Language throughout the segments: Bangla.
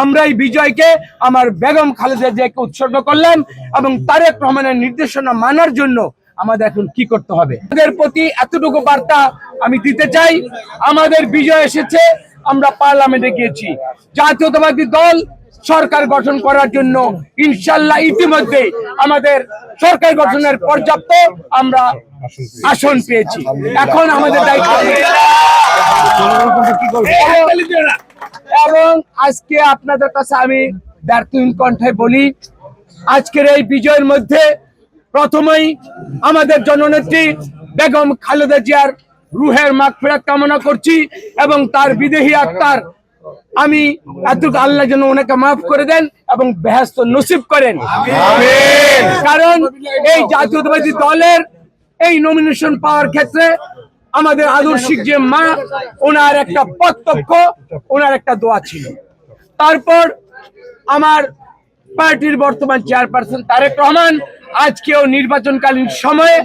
আমরা এই বিজয়কে আমার বেগম খালেদা জিয়াকে উৎসর্গ করলাম এবং তারেক রহমানের নির্দেশনা মানার জন্য আমাদের এখন কি করতে হবে। আমাদের প্রতি এতটুকু বার্তা আমি দিতে চাই, আমাদের বিজয় এসেছে, আমরা পার্লামেন্টে গিয়েছি, জাতীয়তাবাদী দল সরকার গঠন করার জন্য ইনশাল্লাহ ইতিমধ্যে আমাদের সরকার গঠনের পর্যাপ্ত আমরা আসন পেয়েছি। এখন আমাদের দায়িত্ব এবং আজকে আপনাদের কাছে আমি ব্যর্থহীন কণ্ঠে বলি, আজকের এই বিজয়ের মধ্যে প্রথমেই আমাদের জননেত্রী বেগম খালেদা জিয়ার রুহের মাগফিরাত কামনা করছি এবং তার বিদেহী আত্মার আমি এতটুকু আল্লাহ যেন ওনাকে মাফ করে দেন এবং বেহেশত নসিব করেন, কারণ এই জাতীয়তাবাদী দলের এই নমিনেশন পাওয়ার ক্ষেত্রে আমাদের আদর্শিক যে মা, ওনার একটা প্রত্যক্ষ, ওনার একটা দোয়া ছিল। তারপর আমার পার্টির বর্তমান চেয়ারপারসন তারেক রহমান আজকেও নির্বাচনকালীন সময়ে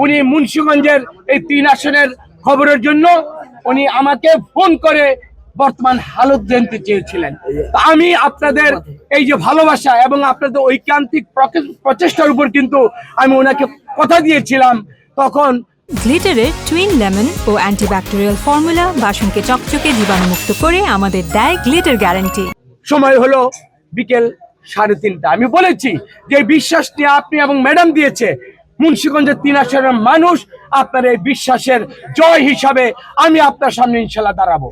উনি মুন্সিগঞ্জের এই 3 আসনের খবরের জন্য উনি আমাকে ফোন করে বর্তমান হালত জানতে চেয়েছিলেন। আমি আপনাদের এই যে ভালোবাসা এবং আপনাদের ঐকান্তিক প্রচেষ্টার উপর কিন্তু আমি ওনাকে কথা দিয়েছিলাম। তখন গ্লিটারের টুইন লেমন ও অ্যান্টিব্যাকটেরিয়াল ফর্মুলা বাসনকে চকচকে জীবাণুমুক্ত করে আমাদের দেয় গ্লিটার গ্যারান্টি। সময় হলো বিকেল 3:30। আমি বলেছি যে বিশ্বাস নিয়ে আপনি এবং ম্যাডাম দিয়েছে মুন্সিগঞ্জের 3 আসনের মানুষ, আপনার এই বিশ্বাসের জয় হিসাবে আমি আপনার সামনে ইনশাল্লাহ দাঁড়াবো।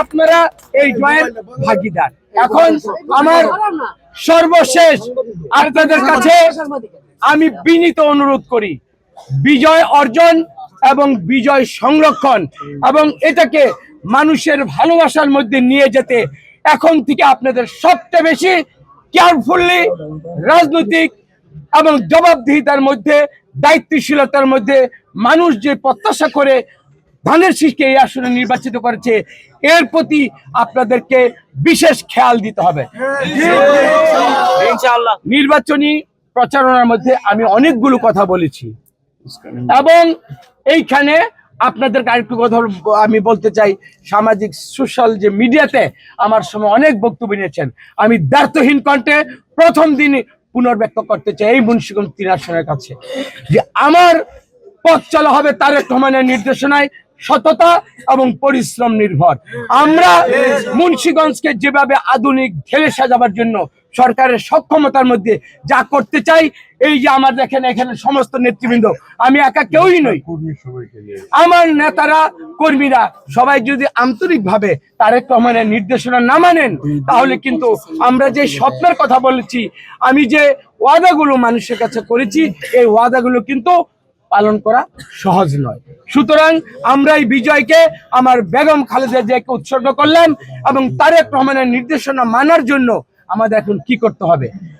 আপনারা এই জয়ের ভাগিদার। এখন আমার সর্বশেষ আপনাদের কাছে আমি বিনীত অনুরোধ করি, বিজয় অর্জন এবং বিজয় সংরক্ষণ এবং এটাকে মানুষের ভালোবাসার মধ্যে নিয়ে যেতে এখন থেকে আপনাদের সবচেয়ে বেশি কেয়ারফুলি রাজনৈতিক এবং জবাবদিহিতার মধ্যে, দায়িত্বশীলতার মধ্যে মানুষ যে প্রত্যাশা করে ধানের শীষকে এই আসনে নির্বাচিত করেছে, এর প্রতি আপনাদেরকে বিশেষ খেয়াল দিতে হবে। ইনশাআল্লাহ নির্বাচনী প্রচারণার মধ্যে আমি অনেকগুলো কথা বলেছি এবং এইখানে আপনাদের আরেকটু কথা আমি বলতে চাই, সামাজিক সোশ্যাল যে মিডিয়াতে আমার সময় অনেক বক্তব্য নিয়েছেন, আমি দ্ব্যর্থহীন কণ্ঠে প্রথম দিনই পুনর্ব্যক্ত করতে চাই এই মুন্সিগঞ্জ 3 আসনের কাছে যে আমার পথ চলা হবে তারেক রহমানের নির্দেশনায়, সততা এবং পরিশ্রম নির্ভর। আমরা মুন্সিগঞ্জকে যেভাবে আধুনিক ঢেলে সাজাবার জন্য সরকারের সক্ষমতার মধ্যে যা করতে চাই, এই যে আমার দেখেন এখানে সমস্ত নেতৃবৃন্দ, আমি একা কেউই নই, আমার নেতারা কর্মীরা সবাই যদি আন্তরিকভাবে তারেক রহমানের নির্দেশনা না মানেন, তাহলে কিন্তু আমরা যে স্বপ্নের কথা বলেছি, আমি যে ওয়াদাগুলো মানুষের কাছে করেছি, এই ওয়াদাগুলো কিন্তু পালন করা সহজ নয়। সুতরাং আমরা এই বিজয়কে আমার বেগম খালেদা জিয়াকে উৎসর্গ করলাম এবং তারেক রহমানের নির্দেশনা মানার জন্য আমাদের এখন কি করতে হবে।